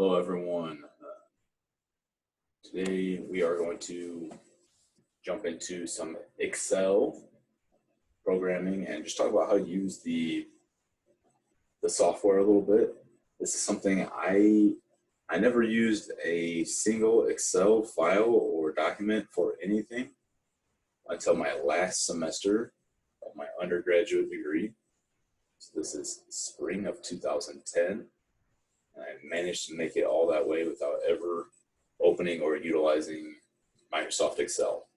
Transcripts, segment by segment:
Hello, everyone. Today we are going to jump into some Excel programming and just talk about how to use the software a little bit. This is something I never used a single Excel file or document for anything until my last semester of my undergraduate degree. So this is spring of 2010. I managed to make it all that way without ever opening or utilizing Microsoft Excel.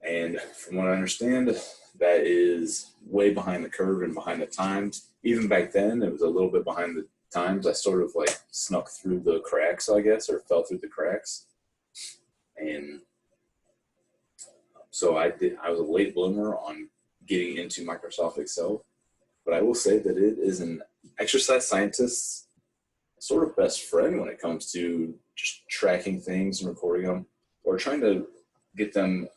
And from what I understand, that is way behind the curve and behind the times. Even back then, it was a little bit behind the times. I sort of like snuck through the cracks, I guess, or fell through the cracks. And so I was a late bloomer on getting into Microsoft Excel. But I will say that it is an exercise scientist's sort of best friend when it comes to just tracking things and recording them, or trying to get them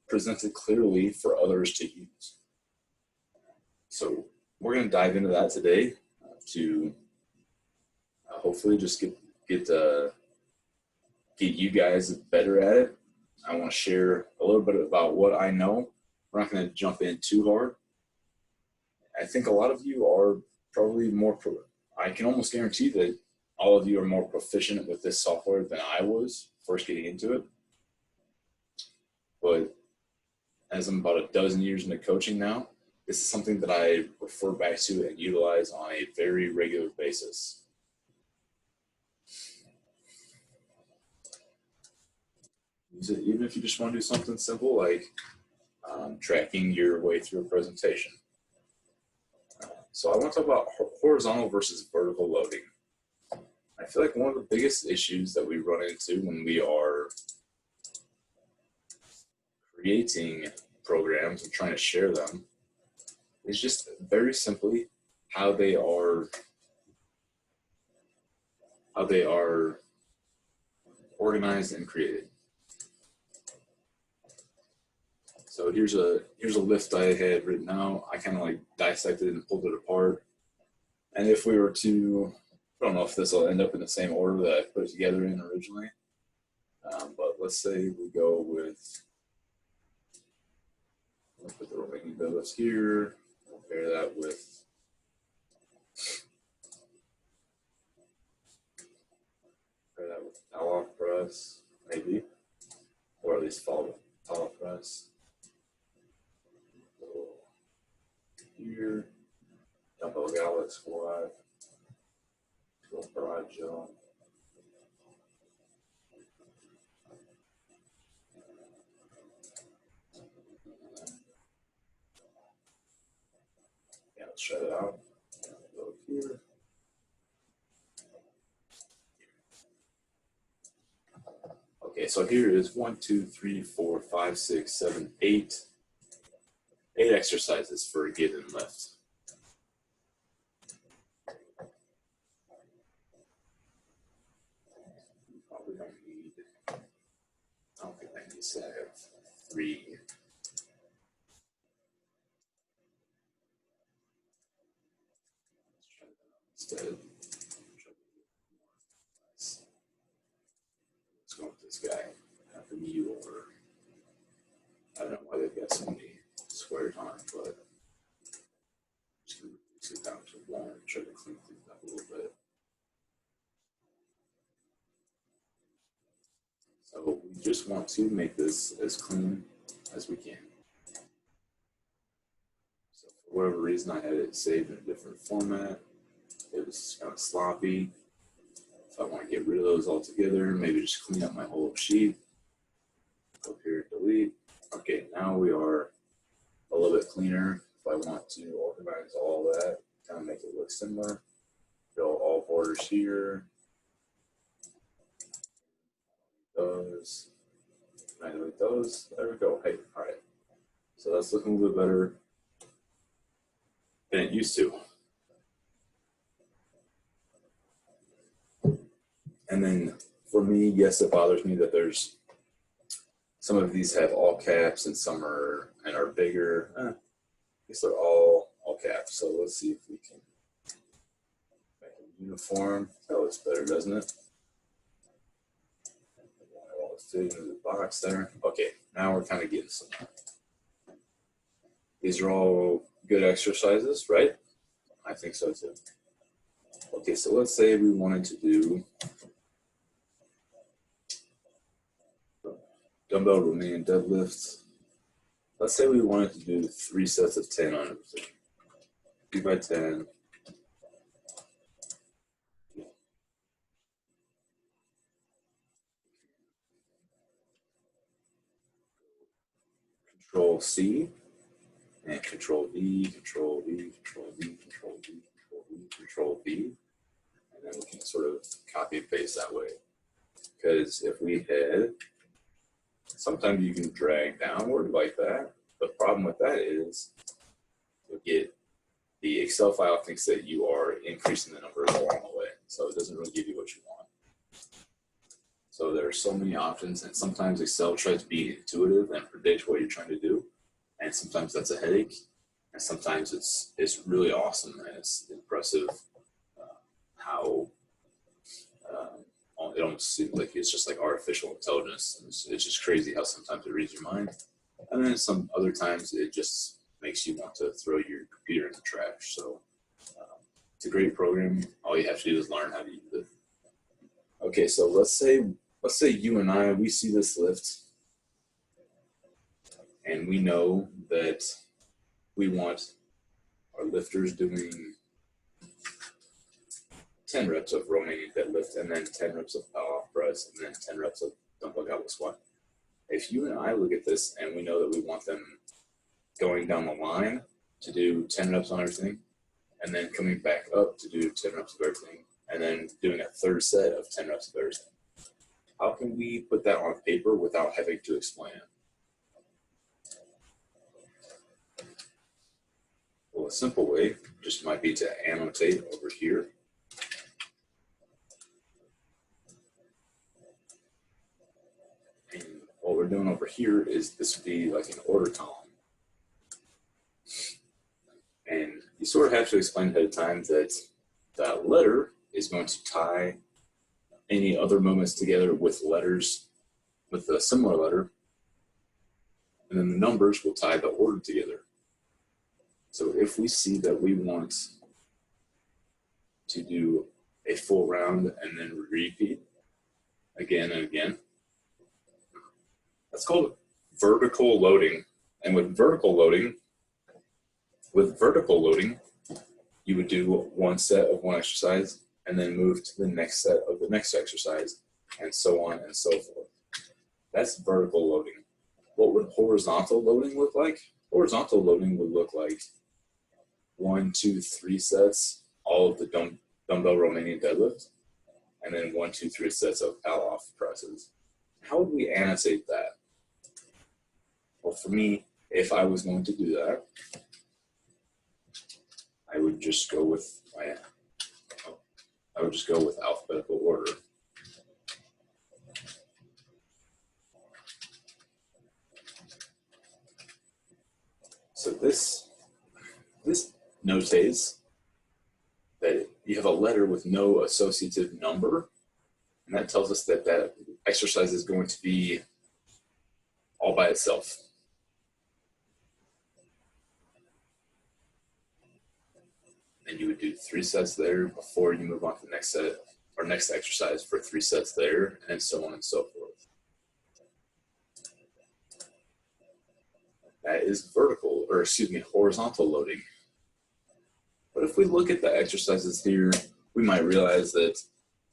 presented clearly for others to use. So we're going to dive into that today to hopefully just get you guys better at it. I want to share a little bit about what I know. We're not going to jump in too hard. I think a lot of you are probably more, I can almost guarantee that all of you are more proficient with this software than I was first getting into it. But as I'm about a dozen years into coaching now, this is something that I refer back to and utilize on a very regular basis. Use it even if you just want to do something simple like tracking your way through a presentation. So I want to talk about horizontal versus vertical loading. I feel like one of the biggest issues that we run into when we are creating programs and trying to share them is just very simply how they are organized and created. So here's a list I had written out. I kind of like dissected and pulled it apart. And if we were to, I don't know if this will end up in the same order that I put it together in originally, but let's say we go with, let's put the Romanian deadlifts here, we'll pair that with towel press, maybe, or at least towel press. Here, dumbbell goblet squat, broad jump. Yeah, let's try it out. Go here. Okay, so here is 1, 2, 3, 4, 5, 6, 7, 8. 8 exercises for a given lift. Probably don't need, I don't think I need to have 3. Let's try that instead. Let's go with this guy. The knee over. I don't know why they've got so many squares on it, but I'm just going to reduce it down to 1 and try to clean things up a little bit. So we just want to make this as clean as we can. So for whatever reason, I had it saved in a different format. It was kind of sloppy. If I want to get rid of those altogether, maybe just clean up my whole sheet. Go here, delete. Okay, now we are a little bit cleaner. If I want to organize all that, kind of make it look similar, fill all borders here. Those, I delete those. There we go. Hey, all right. So that's looking a little bit better than it used to. And then for me, yes, it bothers me that there's some of these have all caps and some are bigger. I guess they're all caps. So let's see if we can make them uniform. That looks better, doesn't it? All fit into the box there. Okay, now we're kind of getting somewhere. These are all good exercises, right? I think so too. Okay, so let's say we wanted to do dumbbell Romanian deadlifts. Let's say we wanted to do 3 sets of 10 on everything. 3 by 10. Control C and Control V, Control V, Control V, Control V, Control V, Control V. And then we can sort of copy and paste that way. Because if we hit, sometimes you can drag downward like that. The problem with that is you'll get the Excel file thinks that you are increasing the numbers along the way. So it doesn't really give you what you want. So there are so many options, and sometimes Excel tries to be intuitive and predict what you're trying to do. And sometimes that's a headache. And sometimes it's really awesome and it's impressive how it almost seems like it's just like artificial intelligence. It's just crazy how sometimes it reads your mind. And then some other times it just makes you want to throw your computer in the trash. So it's a great program. All you have to do is learn how to use it. Okay, so let's say you and I, we see this lift and we know that we want our lifters doing 10 reps of Romanian deadlift and then 10 reps of power off press and then 10 reps of dumbbell goblet squat. If you and I look at this and we know that we want them going down the line to do 10 reps on everything and then coming back up to do 10 reps of everything and then doing a third set of 10 reps of everything, how can we put that on paper without having to explain it? Well, a simple way just might be to annotate over here. And what we're doing over here is this would be like an order column. And you sort of have to explain ahead of time that that letter is going to tie any other movements together with letters, with a similar letter. And then the numbers will tie the order together. So if we see that we want to do a full round and then repeat again and again, that's called vertical loading. And with vertical loading, you would do one set of one exercise and then move to the next set of the next exercise, and so on and so forth. That's vertical loading. What would horizontal loading look like? Horizontal loading would look like 1, 2, 3 sets, all of the dumbbell Romanian deadlift, and then 1, 2, 3 sets of pull-off presses. How would we annotate that? Well, for me, if I was going to do that, I would just go with alphabetical order. So this notates that you have a letter with no associative number, and that tells us that that exercise is going to be all by itself. And you would do 3 sets there before you move on to the next set or next exercise for 3 sets there, and so on and so forth. That is horizontal loading. But if we look at the exercises here, we might realize that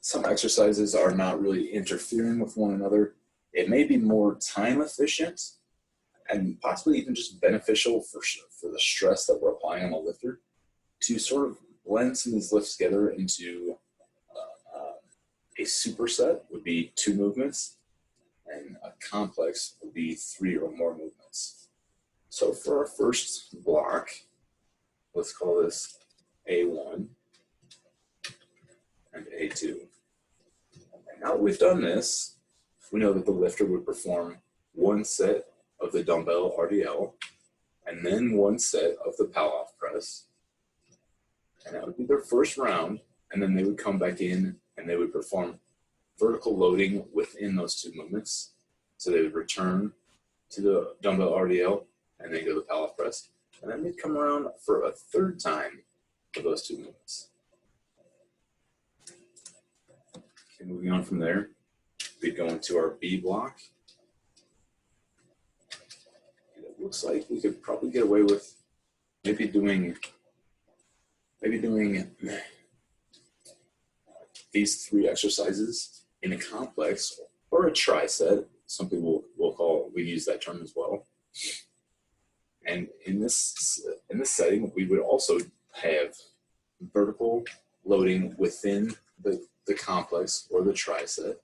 some exercises are not really interfering with one another. It may be more time efficient and possibly even just beneficial for the stress that we're applying on the lifter to sort of blend some of these lifts together into a superset would be 2 movements, and a complex would be 3 or more movements. So for our first block, let's call this A1 and A2. And now that we've done this, we know that the lifter would perform 1 set of the dumbbell RDL and then 1 set of the pull-off press. And that would be their first round. and then they would come back in and they would perform vertical loading within those two movements. So they would return to the dumbbell RDL and then go to the Pallof press. And then they'd come around for a third time for those two movements. Okay, moving on from there, we'd go into our B block. And it looks like we could probably get away with maybe doing these three exercises in a complex or a tri-set. Some people will call, we use that term as well. And in this setting, we would also have vertical loading within the complex or the tri-set,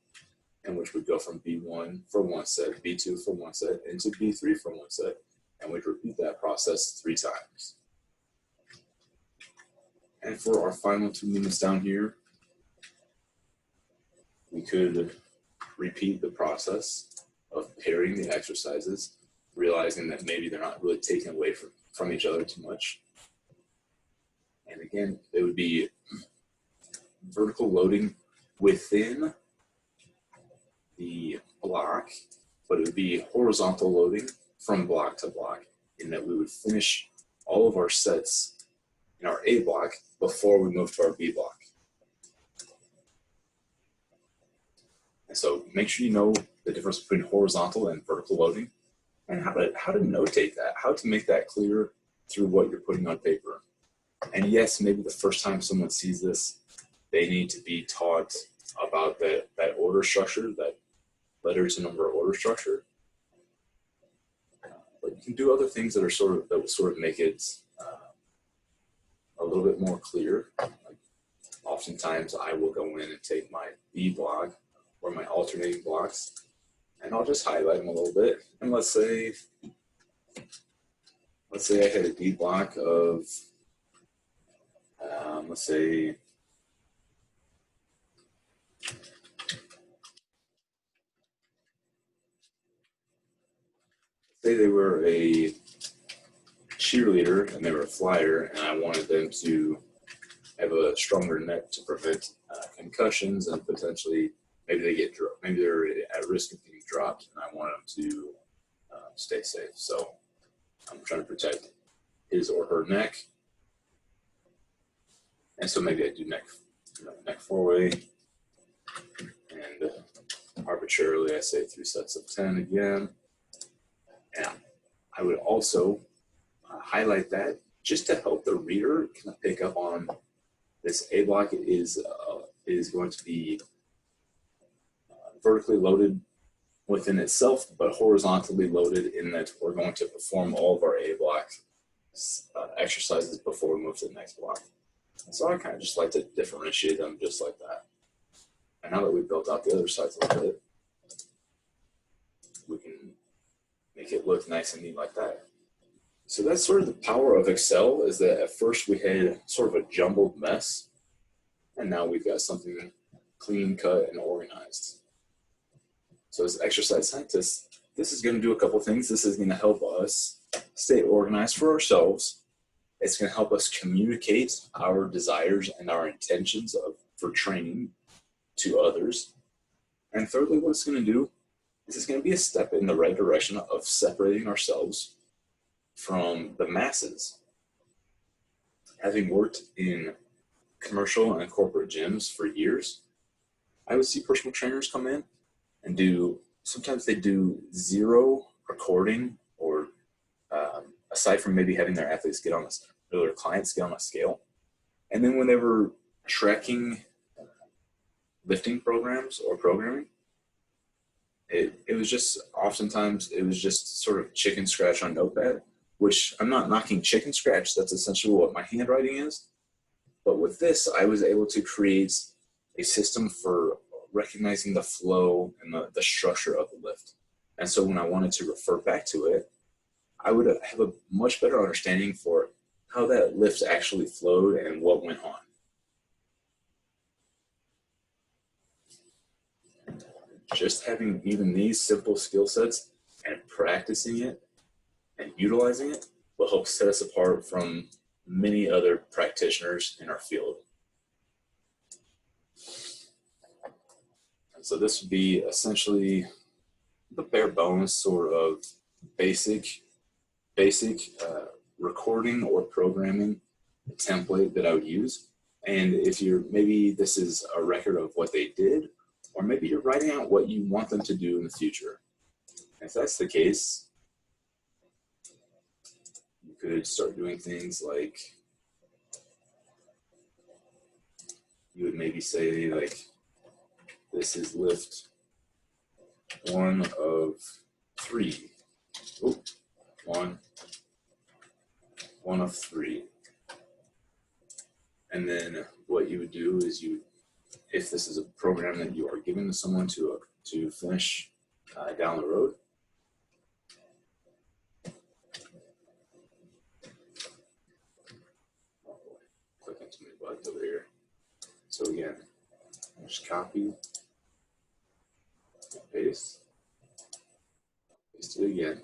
and which would go from B1 for one set, B2 for one set, into B3 for one set, and we'd repeat that process 3 times. And for our final 2 movements down here, we could repeat the process of pairing the exercises, realizing that maybe they're not really taken away from each other too much. And again, it would be vertical loading within the block, but it would be horizontal loading from block to block, in that we would finish all of our sets in our A block before we move to our B block. And so make sure you know the difference between horizontal and vertical loading, and how to notate that, how to make that clear through what you're putting on paper. And yes, maybe the first time someone sees this, they need to be taught about that order structure, that letter to number order structure. But you can do other things that will sort of make it a little bit more clear. Like, oftentimes I will go in and take my B block or my alternating blocks, and I'll just highlight them a little bit. And let's say I had a D block of, let's say they were a cheerleader and they were a flyer, and I wanted them to have a stronger neck to prevent concussions, and potentially maybe they're at risk of getting dropped, and I want them to stay safe. So I'm trying to protect his or her neck, and so maybe I do neck 4-way, and arbitrarily I say 3 sets of 10 again. And I would also highlight that just to help the reader kind of pick up on this. A block is going to be vertically loaded within itself, but horizontally loaded in that we're going to perform all of our A block exercises before we move to the next block. So I kind of just like to differentiate them just like that. And now that we've built out the other sides a little bit, we can make it look nice and neat like that. So that's sort of the power of Excel, is that at first we had sort of a jumbled mess, and now we've got something clean cut and organized. So as exercise scientists, this is going to do a couple things. This is going to help us stay organized for ourselves. It's going to help us communicate our desires and our intentions for training to others. And thirdly, what it's going to do is it's going to be a step in the right direction of separating ourselves from the masses. Having worked in commercial and corporate gyms for years, I would see personal trainers come in and sometimes they do 0 recording, or aside from maybe having their athletes or their clients get on a scale. And then when they were tracking lifting programs or programming, it was just sort of chicken scratch on Notepad, which I'm not knocking chicken scratch. That's essentially what my handwriting is. But with this, I was able to create a system for recognizing the flow and the structure of the lift. And so when I wanted to refer back to it, I would have a much better understanding for how that lift actually flowed and what went on. Just having even these simple skill sets and practicing it and utilizing it will help set us apart from many other practitioners in our field. And so this would be essentially the bare bones sort of basic recording or programming template that I would use. And if you're, maybe this is a record of what they did, or maybe you're writing out what you want them to do in the future. If that's the case, you could start doing things like, you would maybe say like, this is lift 1 of 3. Oop, one of 3. And then what you would do is if this is a program that you are giving to someone to finish down the road, clicking too many buttons over here. So again, just copy, paste it again.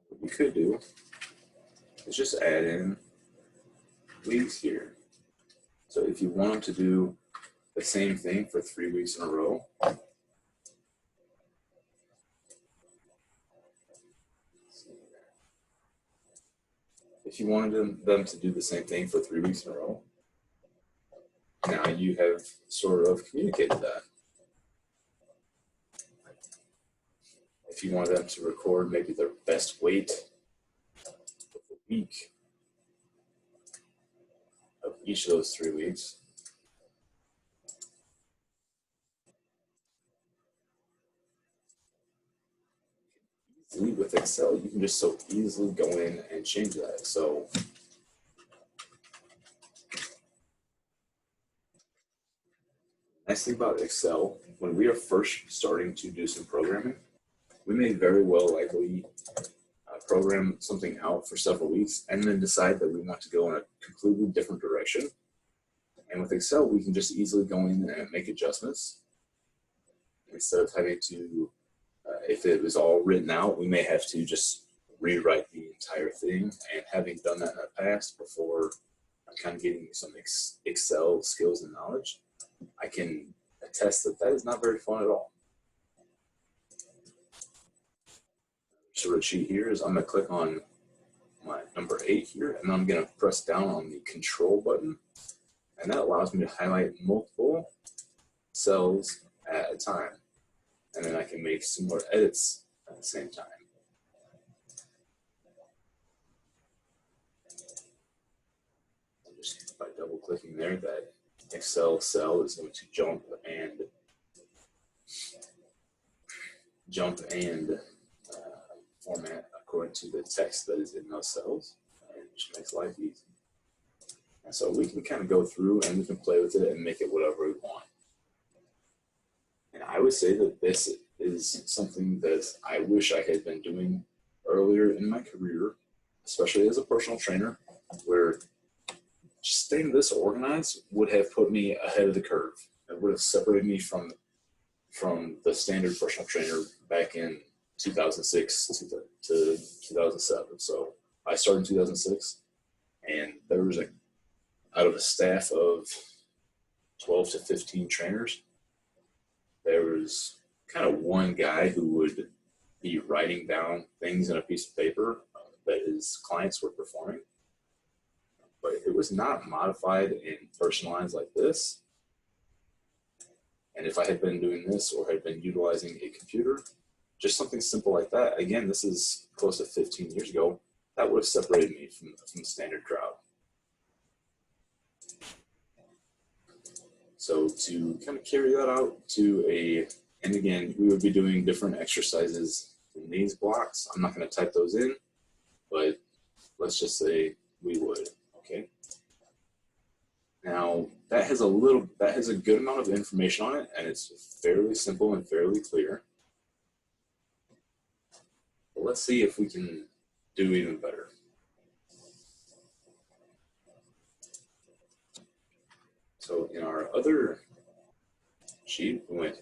What you could do is just add in weeks here. So if you want them to do the same thing for 3 weeks in a row, if you wanted them to do the same thing for 3 weeks in a row, now you have sort of communicated that. If you wanted them to record maybe their best weight of the week of each of those 3 weeks, with Excel, you can just so easily go in and change that. So nice thing about Excel, when we are first starting to do some programming, we may very well likely program something out for several weeks and then decide that we want to go in a completely different direction. And with Excel, we can just easily go in and make adjustments instead of having to, if it was all written out, we may have to just rewrite the entire thing. And having done that in the past before I'm kind of getting some Excel skills and knowledge, I can attest that that is not very fun at all. Sort of cheat here is I'm going to click on my number 8 here, and then I'm going to press down on the control button, and that allows me to highlight multiple cells at a time, and then I can make some more edits at the same time. Just by double clicking there, that Excel cell is going to jump and format according to the text that is in those cells, and it just makes life easy. And so we can kind of go through and we can play with it and make it whatever we want. And I would say that this is something that I wish I had been doing earlier in my career, especially as a personal trainer, where staying this organized would have put me ahead of the curve. It would have separated me from the standard personal trainer back in 2006 to 2007. So I started in 2006, and there was out of a staff of 12 to 15 trainers, there was kind of one guy who would be writing down things in a piece of paper that his clients were performing. But it was not modified and personalized like this. And if I had been doing this or had been utilizing a computer, just something simple like that, again, this is close to 15 years ago, that would have separated me from the standard crowd. So to kind of carry that out to and again, we would be doing different exercises in these blocks. I'm not going to type those in, but let's just say we would, okay? Now, that has a good amount of information on it, and it's fairly simple and fairly clear. But let's see if we can do even better. So in our other sheet, we went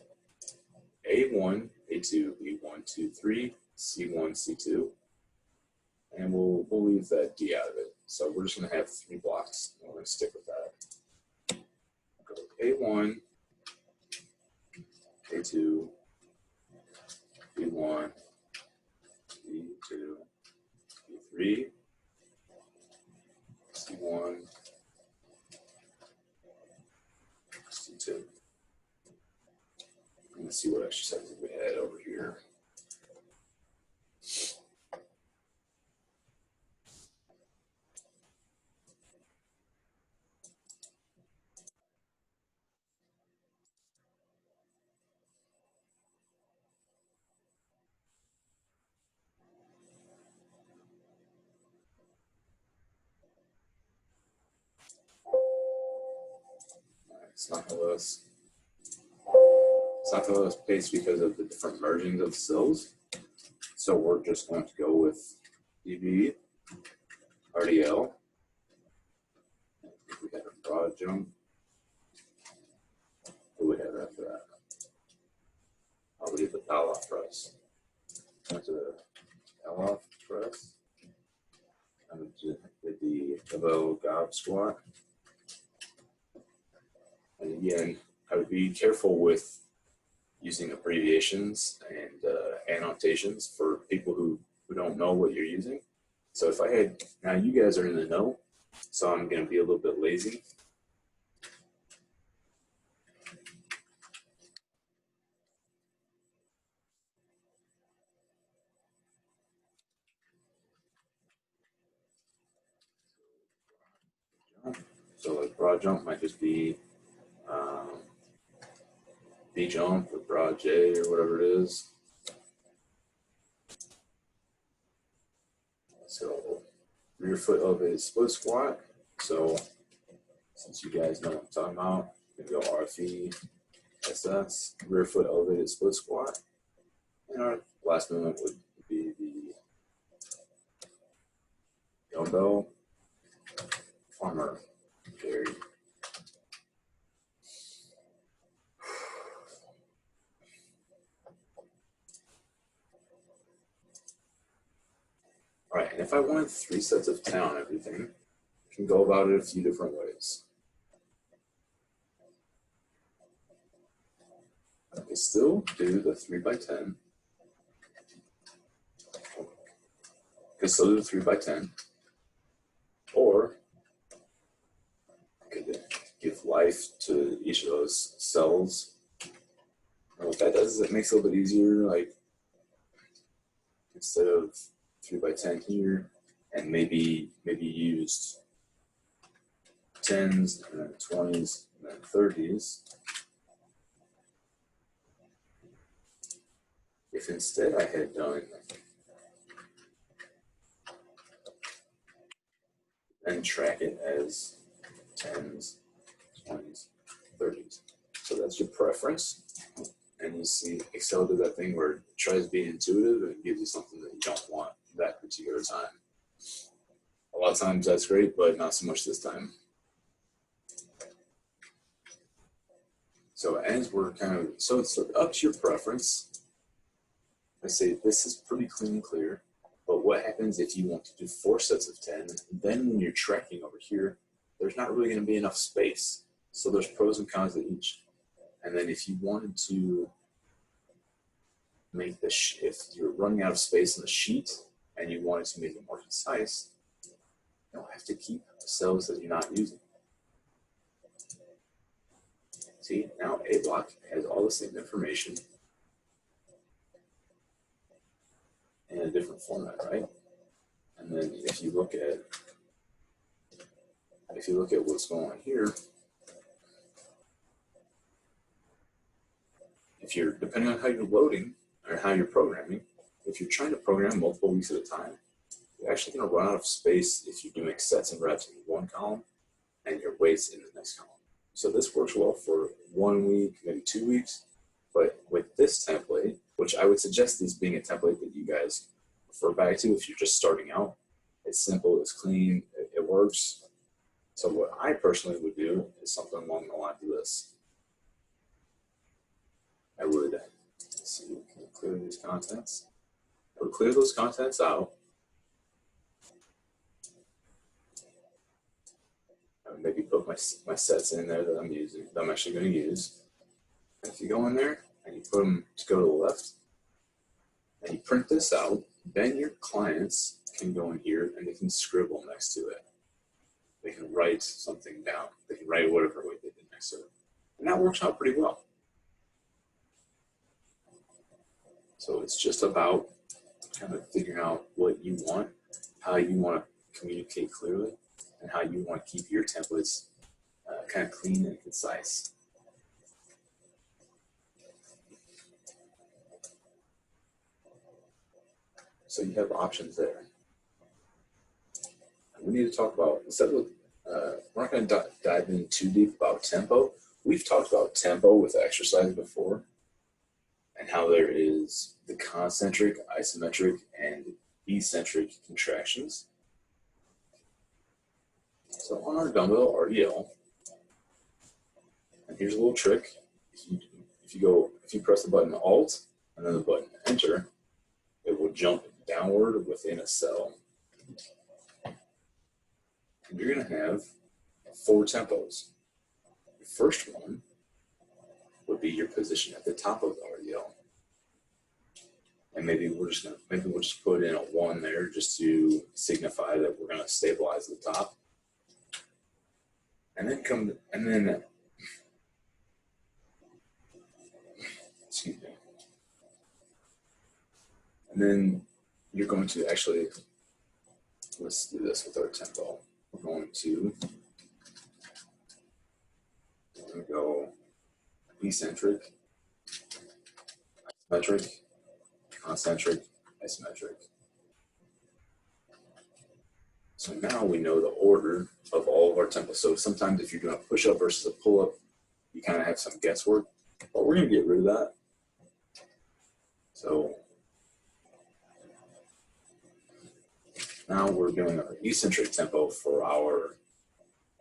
A1 A2, B1, 2, 3, C1, C2, and we'll leave that D out of it. So we're just going to have 3 blocks, and we're going to stick with that. Go A1, A2, B1, B2, B3, C1, C2. And let's see what exercises we had over here. It's not going to let us. It's not going to let us paste because of the different mergings of cells. So we're just going to go with DB, RDL. We got a broad jump. What do we have after that? I'll leave the Palloff press. Went to the Palloff press. I did the elbow gob squat. And again, I would be careful with using abbreviations and annotations for people who don't know what you're using. So if I had, now you guys are in the know, so I'm going to be a little bit lazy. So like broad jump might just be B jump or broad J or whatever it is. So rear foot elevated split squat. So since you guys know what I'm talking about, you can go RFE, SS, rear foot elevated split squat. And our last movement would be the dumbbell farmer carry. All right, and if I wanted 3 sets of 10 on everything, I can go about it a few different ways. I can still do the 3 by 10. I can still do the 3 by 10. Or I could give life to each of those cells. And what that does is it makes it a little bit easier, like instead of 3 by 10 here, and maybe used 10s and then 20s and then 30s. If instead I had done and track it as 10s, 20s, 30s. So that's your preference. And you see Excel did that thing where it tries being intuitive and it gives you something that you don't want that particular time. A lot of times that's great, but not so much this time. So as we're kind of, so it's up to your preference. I say this is pretty clean and clear, but what happens if you want to do 4 sets of 10, then when you're tracking over here, there's not really gonna be enough space. So there's pros and cons to each. And then if you wanted to make this, if you're running out of space in the sheet and you wanted to make it more concise, you don't have to keep cells that you're not using. See, now A block has all the same information in a different format, right? And then if you look at what's going on here, if you're, depending on how you're loading or how you're programming, if you're trying to program multiple weeks at a time, you're actually going to run out of space if you're doing sets and reps in one column and your weights in the next column. So this works well for 1 week, maybe 2 weeks, but with this template, which I would suggest this being a template that you guys refer back to if you're just starting out. It's simple, it's clean, it works. So what I personally would do is something along the lines of this. I would, let's see, clear these contents. I'll clear those contents out. I would maybe put my sets in there that I'm using, that I'm actually going to use. And if you go in there and you put them to go to the left, and you print this out, then your clients can go in here and they can scribble next to it. They can write something down. They can write whatever way they did next to it. And that works out pretty well. So it's just about kind of figuring out what you want, how you want to communicate clearly, and how you want to keep your templates kind of clean and concise. So you have options there. We need to talk about, instead of, we're not going to dive in too deep about tempo. We've talked about tempo with exercise before, and how there is the concentric, isometric, and eccentric contractions. So on our dumbbell RDL, and here's a little trick. If you press the button Alt and then the button Enter, it will jump downward within a cell. And you're going to have 4 tempos. The first one would be your position at the top of the RDL. And maybe we'll just put in a 1 there just to signify that we're going to stabilize the top. And then excuse me. And then you're going to actually, let's do this with our tempo. We're going to go eccentric, isometric, concentric, isometric. So now we know the order of all of our tempos. So sometimes if you're doing a push-up versus a pull-up, you kind of have some guesswork, but we're going to get rid of that. So now we're doing our eccentric tempo for our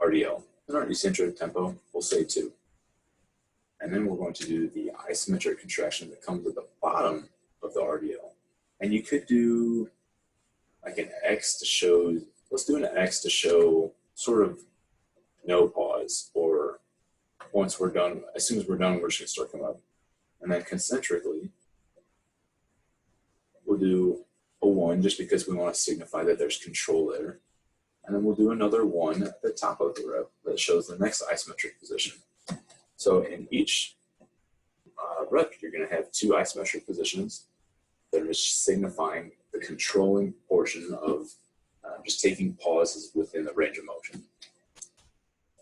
RDL. In our eccentric tempo, we'll say 2. And then we're going to do the isometric contraction that comes at the bottom of the RDL. And you could do like an X to show, let's do an X to show sort of no pause, or once we're done, as soon as we're done, we're just gonna start coming up. And then concentrically, we'll do a 1 just because we want to signify that there's control there. And then we'll do another 1 at the top of the rep that shows the next isometric position. So in each rep, you're going to have 2 isometric positions that are signifying the controlling portion of just taking pauses within the range of motion,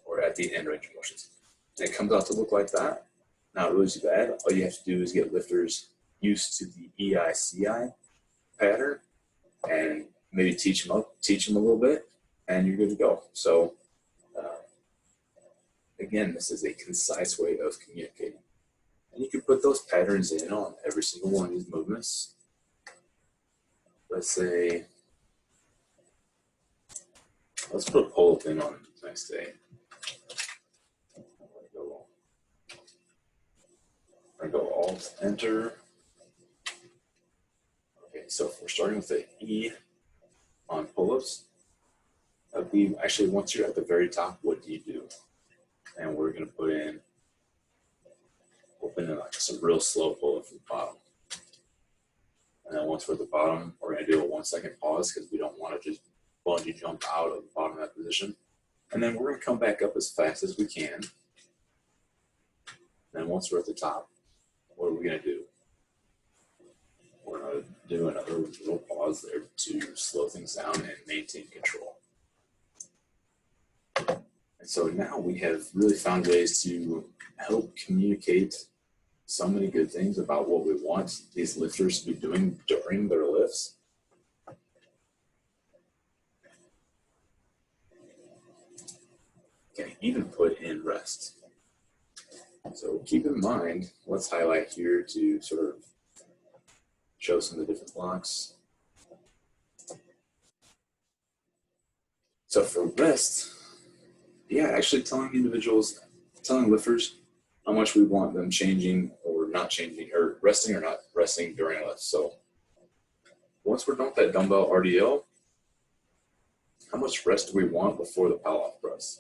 or at the end range of motions. And it comes out to look like that. Not really too bad. All you have to do is get lifters used to the EI-CI pattern and maybe teach them a little bit, and you're good to go. So again, this is a concise way of communicating. And you can put those patterns in on every single one of these movements. Let's say, let's put a pull-up in on the next day. I'm going to go Alt, Enter. Okay, so if we're starting with the E on pull-ups, actually, once you're at the very top, what do you do? And we're going to put in, like some real slow pull-up from the bottom. And then once we're at the bottom, we're going to do a 1-second pause because we don't want to just bungee jump out of the bottom of that position. And then we're going to come back up as fast as we can. And then once we're at the top, what are we going to do? We're going to do another little pause there to slow things down and maintain control. And so now we have really found ways to help communicate so many good things about what we want these lifters to be doing during their lifts. Can even put in rest. So keep in mind, let's highlight here to sort of show some of the different blocks. So for rest, yeah, actually telling lifters how much we want them changing or not changing, or resting pressing during a lift. So once we're done with that dumbbell RDL, how much rest do we want before the pull-off press?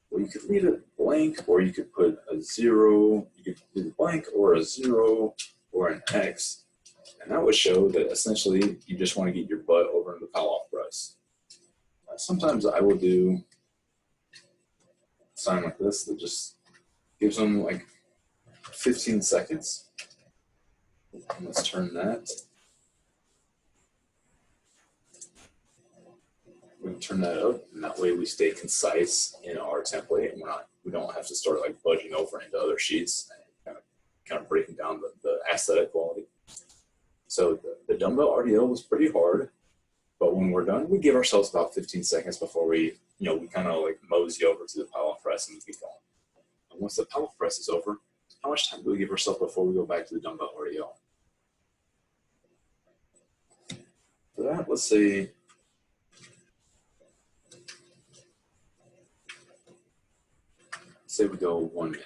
Well, you could leave it blank, or you could put a 0. You could leave it blank or a 0 or an X, and that would show that essentially you just want to get your butt over in the pull-off press. Sometimes I will do a sign like this that just gives them like 15 seconds. And let's turn that. We can turn that up, and that way we stay concise in our template, and we don't have to start like budging over into other sheets and kind of breaking down the aesthetic quality. So the dumbbell RDL was pretty hard, but when we're done, we give ourselves about 15 seconds before we kind of like mosey over to the pull-off press and keep going. And once the pull-off press is over, how much time do we give ourselves before we go back to the dumbbell RDL? For that, let's say we go 1 minute.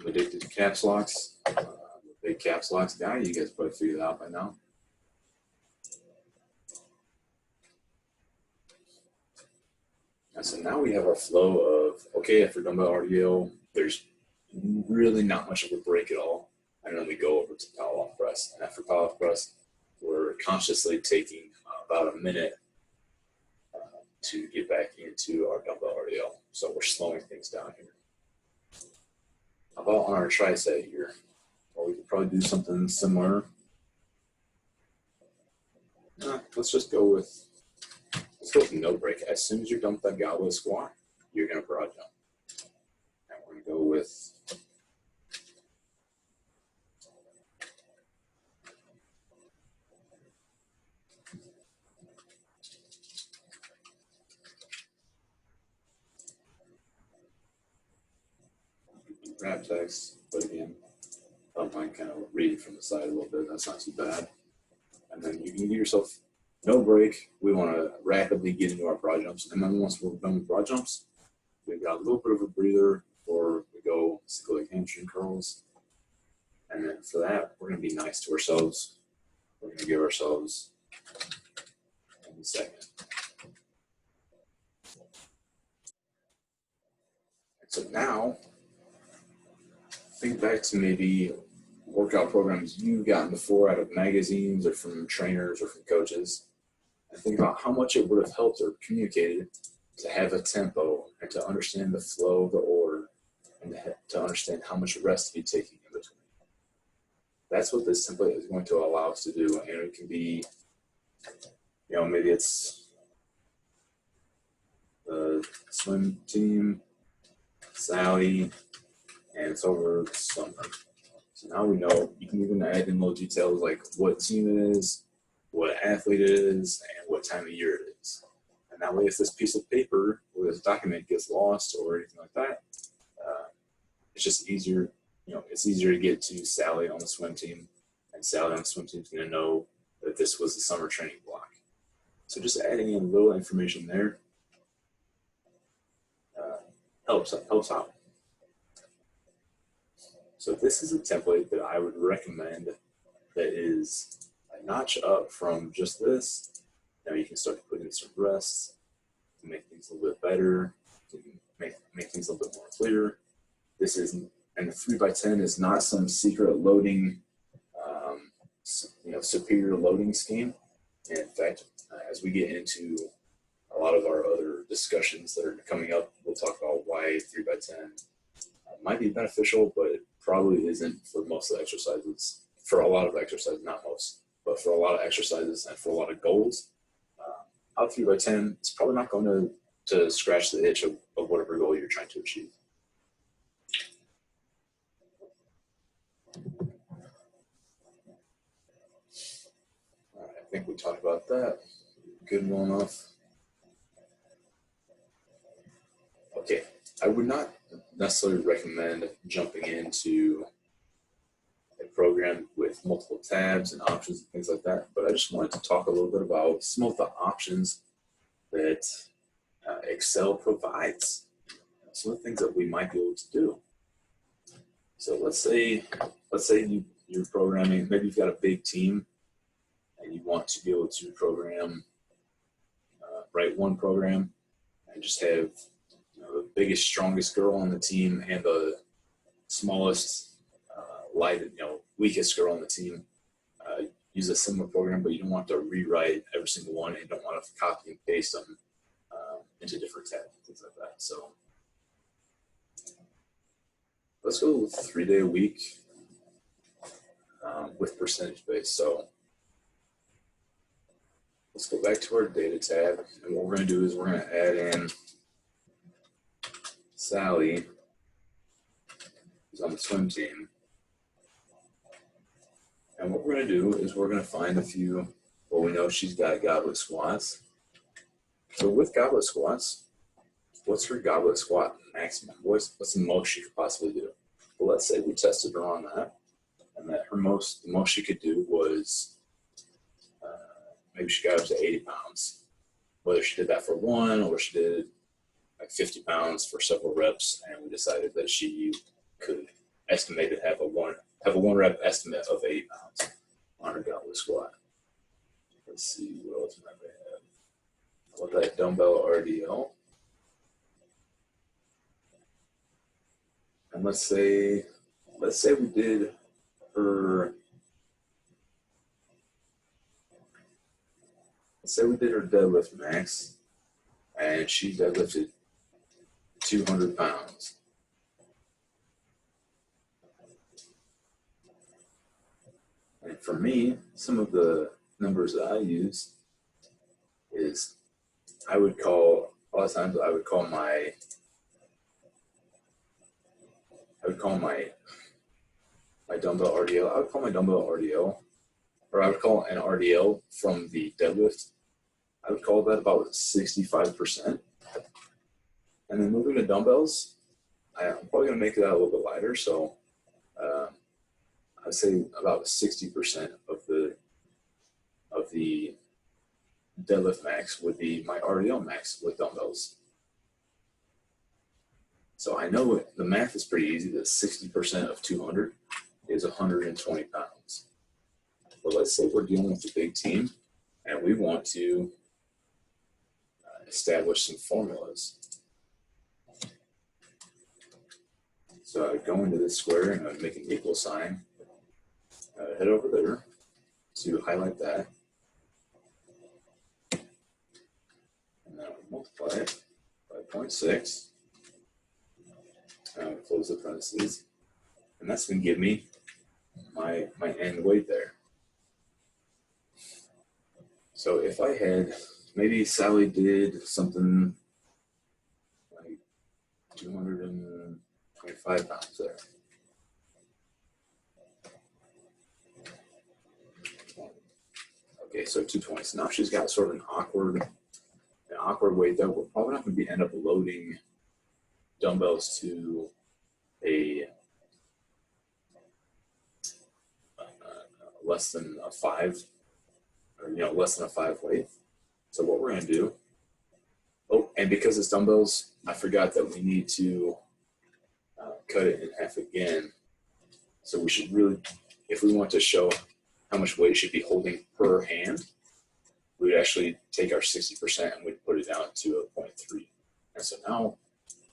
I'm addicted to caps locks. I'm a big caps locks guy. You guys probably figured it out by now. And so now we have our flow of, okay, after dumbbell RDL, there's really not much of a break at all. And then we go over to pull-off press. And after pull-off press, we're consciously taking about a minute to get back into our dumbbell RDL. So we're slowing things down here. How about on our tricep here? Well, we could probably do something similar. Let's go with no break. As soon as you're done with that goblet squat, you're going to broad jump. And we're going to go with wrap text, but again, I don't mind kind of reading from the side a little bit. That's not too bad. And then you can give yourself no break. We want to rapidly get into our broad jumps. And then once we're done with broad jumps, we've got a little bit of a breather before we go single leg hamstring curls. And then for that, we're going to be nice to ourselves. We're going to give ourselves 1 second. So now, think back to maybe workout programs you've gotten before out of magazines or from trainers or from coaches, and think about how much it would have helped or communicated to have a tempo and to understand the flow of the order and to understand how much rest to be taking in between. That's what this template is going to allow us to do. And it can be, maybe it's the swim team, Sally, and it's over summer. So now we know. You can even add in little details like what team it is, what athlete it is, and what time of year it is. And that way, if this piece of paper or this document gets lost or anything like that, it's just easier. It's easier to get to Sally on the swim team, and Sally on the swim team is going to know that this was the summer training block. So just adding in a little information there helps out. So this is a template that I would recommend that is a notch up from just this. Now you can start to put in some rests to make things a little bit better, to make things a little bit more clear. This is, and the 3x10 is not some secret loading, superior loading scheme. And in fact, as we get into a lot of our other discussions that are coming up, we'll talk about why 3x10 might be beneficial, but it probably isn't for most of the exercises. For a lot of exercises, not most, but for a lot of exercises and for a lot of goals, out 3x10 is probably not going to scratch the itch of whatever goal you're trying to achieve. All right, I think we talked about that. Good well enough. Okay, I would not necessarily recommend jumping into a program with multiple tabs and options and things like that, but I just wanted to talk a little bit about some of the options that Excel provides, some of the things that we might be able to do. So let's say you're programming, maybe you've got a big team and you want to be able to program, write one program and just have the biggest, strongest girl on the team and the smallest, weakest girl on the team use a similar program, but you don't want to rewrite every single one and you don't want to copy and paste them into different tabs and things like that. So let's go with 3 day a week with percentage based. So let's go back to our data tab, and what we're going to do is we're going to add in Sally, who's on the swim team. And what we're going to do is we're going to find a few, well, we know she's got goblet squats. So with goblet squats, what's her goblet squat maximum? What's the most she could possibly do? Well, let's say we tested her on that, and that the most she could do was maybe she got up to 80 pounds. Whether she did that for one or she did like 50 pounds for several reps, and we decided that she could estimate to have a one rep estimate of 80 pounds on her goblet squat. Let's see what else might we have. How about that dumbbell RDL? And let's say we did her. Let's say we did her deadlift max, and she deadlifted 200 pounds. And for me, some of the numbers that I use is a lot of times I would call my dumbbell RDL. I would call my dumbbell RDL, or I would call an RDL from the deadlift. I would call that about 65%. And then moving to dumbbells, I'm probably going to make that a little bit lighter. So I'd say about 60% of the deadlift max would be my RDL max with dumbbells. So I know the math is pretty easy, that 60% of 200 is 120 pounds. But let's say we're dealing with a big team and we want to establish some formulas. So I would go into this square and I would make an equal sign. Head over there to highlight that. And then I would multiply it by 0.6. And I would close the parentheses. And that's going to give me my end weight there. So if I had, maybe Sally did something like 225 pounds there. Okay, so 220. So now she's got sort of an awkward weight there. We're probably not going to end up loading dumbbells to a less than a 5, or less than a 5 weight. So what we're going to do, and because it's dumbbells, I forgot that we need to cut it in half again. So we should really, if we want to show how much weight it should be holding per hand, we would actually take our 60% and we'd put it down to a 0.3. And so now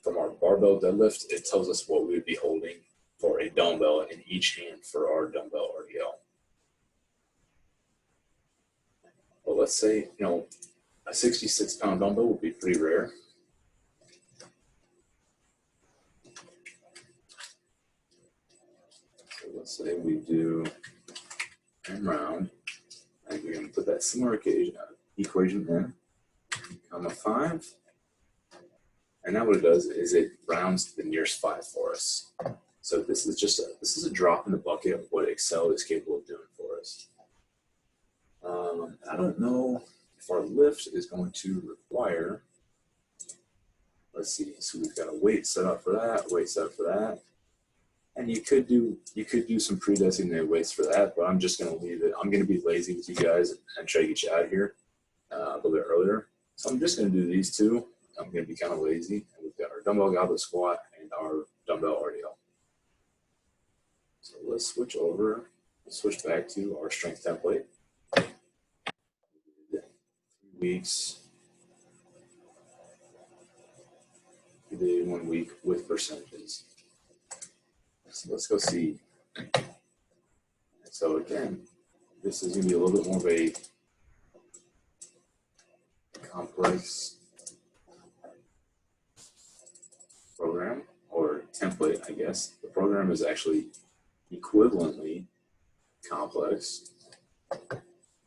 from our barbell deadlift, it tells us what we would be holding for a dumbbell in each hand for our dumbbell RDL. Well, let's say, a 66-pound dumbbell would be pretty rare. So let's say we do and round, and we're going to put that similar equation in, comma 5. And now what it does is it rounds to the nearest 5 for us. So this is a drop in the bucket of what Excel is capable of doing for us. I don't know if our lift is going to require, let's see, so we've got a weight set up for that, weight set up for that. And you could do some pre-designated weights for that, but I'm just going to leave it. I'm going to be lazy with you guys and try to get you out of here a little bit earlier. So I'm just going to do these two. I'm going to be kind of lazy. And we've got our dumbbell goblet squat and our dumbbell RDL. let's switch over, switch back to our strength template. 3 weeks. We did 1 week with percentages. So let's go see. So again, this is going to be a little bit more of a complex program or template, I guess. The program is actually equivalently complex, but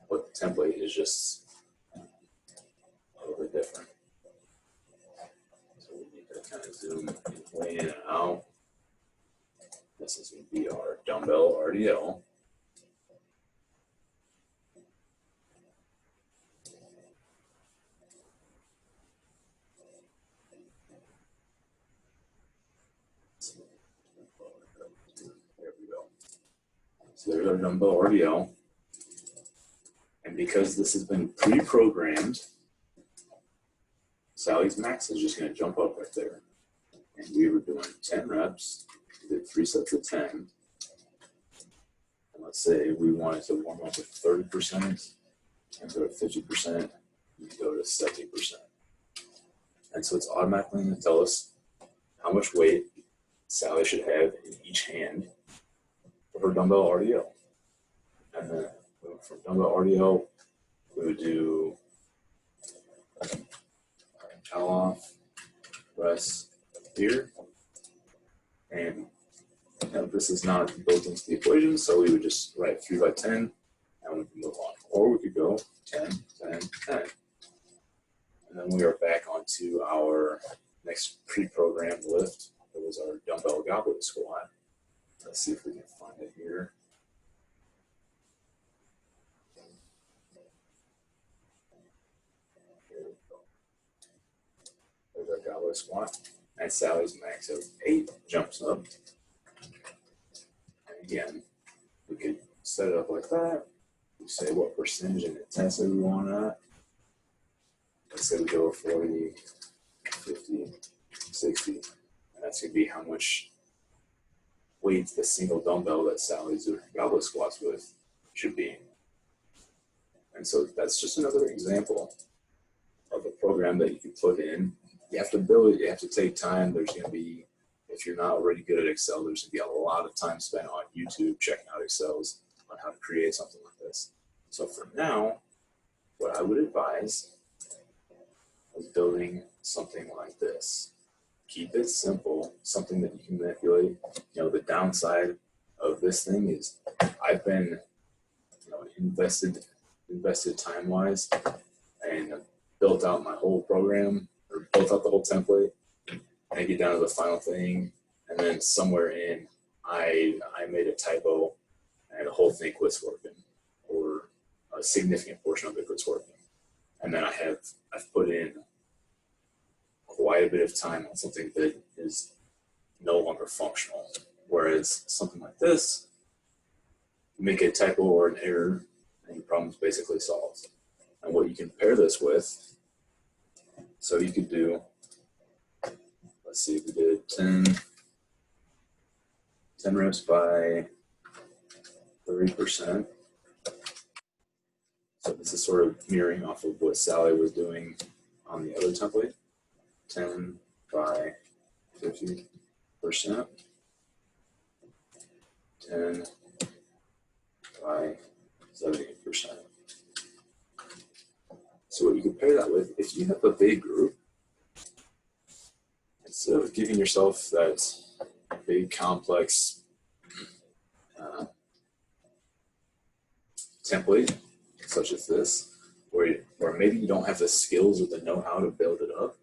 the template is just a little bit different. So we need to kind of zoom way in and out. This is going to be our dumbbell RDL. There we go. So there's our dumbbell RDL. And because this has been pre-programmed, Sally's max is just going to jump up right there. And we were doing 10 reps, we did 3 sets of 10. And let's say we wanted to warm up with 30% and go to 50%, and go to 70%. And so it's automatically going to tell us how much weight Sally should have in each hand for her dumbbell RDL. And then from dumbbell RDL, we would do towel off, rest here. And this is not built into the equation, so we would just write 3 by 10 and we can move on. Or we could go 10, 10, 10. And then we are back onto our next pre-programmed lift. It was our dumbbell goblet squat. Let's see if we can find it here. Here we go. There's our goblet squat. And Sally's max of 8 jumps up. And again, we could set it up like that. We say what percentage and intensity we want at. Let's say we go 40, 50, 60. And that's going to be how much weight the single dumbbell that Sally's doing goblet squats with should be. And so that's just another example of a program that you can put in. You have to build it, you have to take time. There's going to be, if you're not already good at Excel, there's going to be a lot of time spent on YouTube checking out Excels on how to create something like this. So for now, what I would advise is building something like this. Keep it simple, something that you can manipulate. The downside of this thing is I've been invested time-wise and built out my whole program, or built out the whole template, and I get down to the final thing, and then somewhere in I made a typo and the whole thing quits working, or a significant portion of it quits working. And then I've put in quite a bit of time on something that is no longer functional. Whereas something like this, you make a typo or an error, and your problem is basically solved. And what you can pair this with, so you could do, let's see, we did 10 reps by 30%. So this is sort of mirroring off of what Sally was doing on the other template. 10 by 50%, 10 by 70%. So what you can pair that with, if you have a big group, instead of giving yourself that big complex template, such as this, where maybe you don't have the skills or the know-how to build it up,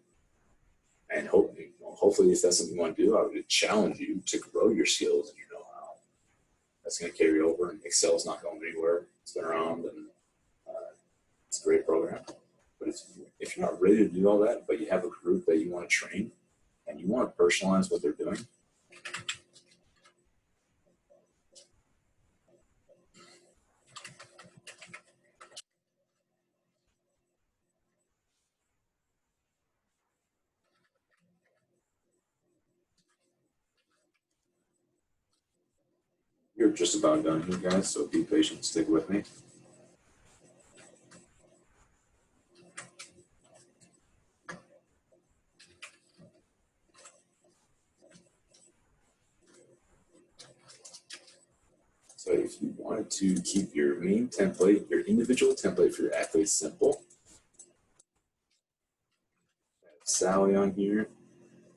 and hopefully if that's something you want to do, I would challenge you to grow your skills and your know-how. That's going to carry over, and Excel's not going anywhere. It's been around, and it's a great program. But if you're not ready to do all that, but you have a group that you want to train, and you want to personalize what they're doing, You're just about done here, guys, so be patient, stick with me. So if you wanted to keep your main template, your individual template for your athletes simple, Sally on here,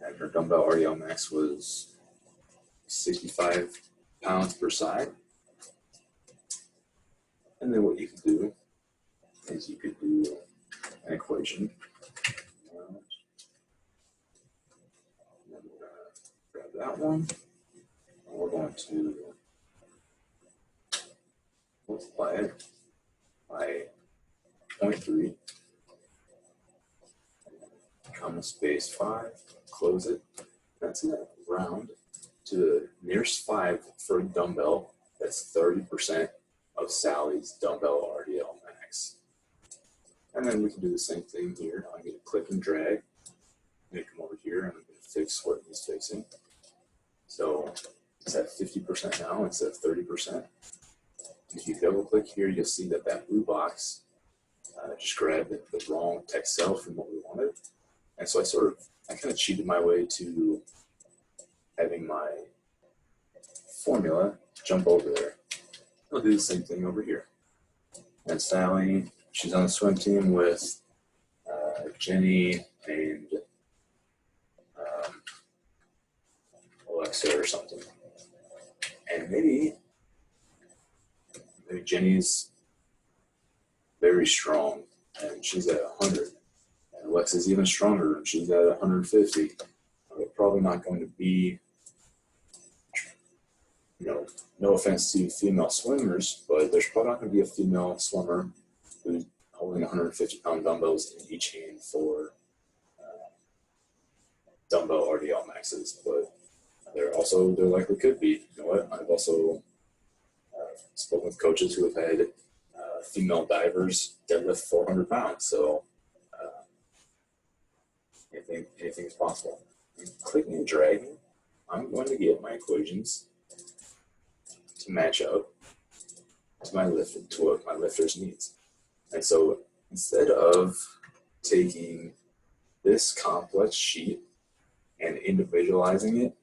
and her dumbbell RDL max was 65 pounds per side. And then what you could do is you could do an equation. And we're going to grab that one, and we're going to multiply it by 0.3, comma space 5, close it. That's it. Round to the nearest 5 for a dumbbell. That's 30% of Sally's dumbbell RDL max. And then we can do the same thing here. I'm going to click and drag. I'm going to come over here and I'm going to fix what needs fixing. So it's at 50% now instead of 30%. If you double click here, you'll see that that blue box just grabbed the wrong text cell from what we wanted. And so I kind of cheated my way to having my formula jump over there. I'll do the same thing over here. And Sally, she's on the swim team with Jenny and Alexa or something. And maybe Jenny's very strong and she's at 100. And Alexa's even stronger and she's at 150. They're probably not going to be, no offense to female swimmers, but there's probably not going to be a female swimmer who's holding 150-pound dumbbells in each hand for dumbbell RDL maxes. But there likely could be. You know what? I've also spoken with coaches who have had female divers deadlift 400 pounds. So anything is possible. And clicking and dragging, I'm going to get my equations to match up to what my lifter's needs. And so instead of taking this complex sheet and individualizing it,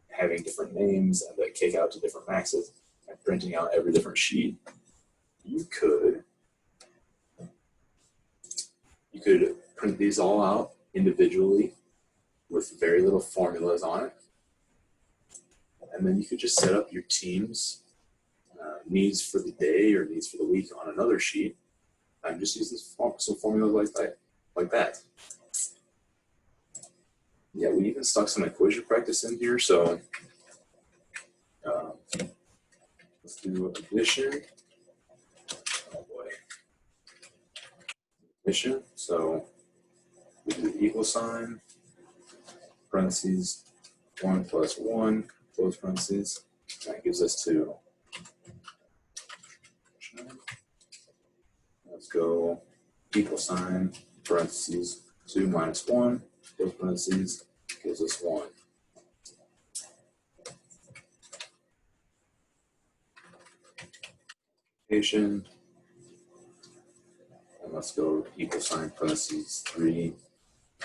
having different names that kick out to different maxes, and printing out every different sheet, you could print these all out individually with very little formulas on it. And then you could just set up your team's needs for the day or needs for the week on another sheet and just use some formulas like that. Yeah, we even stuck some equation practice in here. So let's do addition. Oh boy. Addition. So we do equal sign, parentheses, 1 plus 1, close parentheses. That gives us 2. Let's go equal sign, parentheses, 2 minus 1, close parentheses, gives us 1. And let's go equal sign, parentheses, 3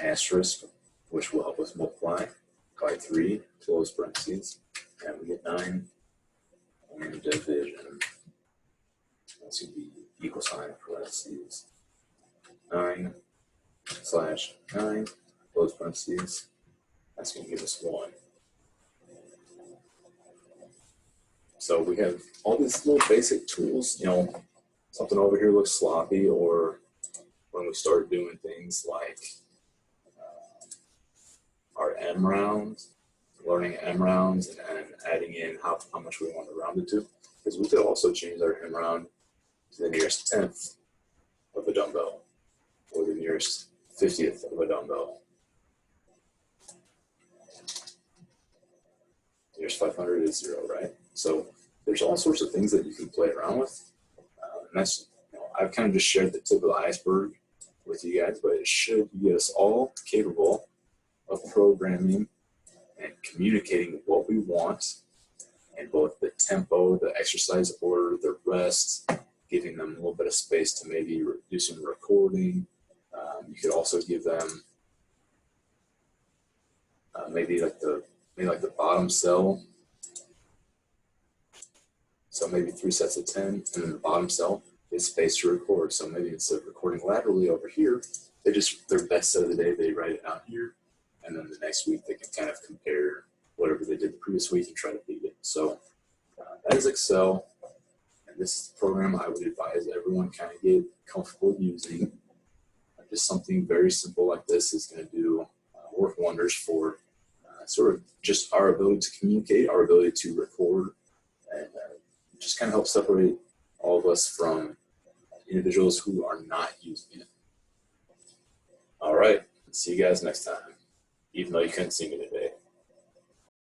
asterisk, which will help us multiply by 3, close parentheses, and we get 9. And division. That's going to be equal sign, parentheses, 9 slash 9, close parentheses. That's going to give us 1. So we have all these little basic tools. Something over here looks sloppy, or when we start doing things like our M rounds, learning M rounds and adding in how much we want to round it to, because we could also change our M round to the nearest 10th of a dumbbell or the nearest 50th of a dumbbell. Nearest 500 is 0, right? So there's all sorts of things that you can play around with. And that's, I've kind of just shared the tip of the iceberg with you guys, but it should get us all capable of programming and communicating what we want in both the tempo, the exercise order, the rest, giving them a little bit of space to maybe do some recording. You could also give them maybe like the bottom cell. So maybe 3 sets of 10, and then the bottom cell is space to record. So maybe instead of recording laterally over here, their best set of the day, they write it down here, and then the next week they can kind of compare whatever they did the previous week and try to beat it. So that is Excel, and this is the program I would advise everyone kind of get comfortable using. Just something very simple like this is going to do work wonders for sort of just our ability to communicate, our ability to record, and just kind of help separate all of us from individuals who are not using it. All right, see you guys next time, even though you couldn't see me today.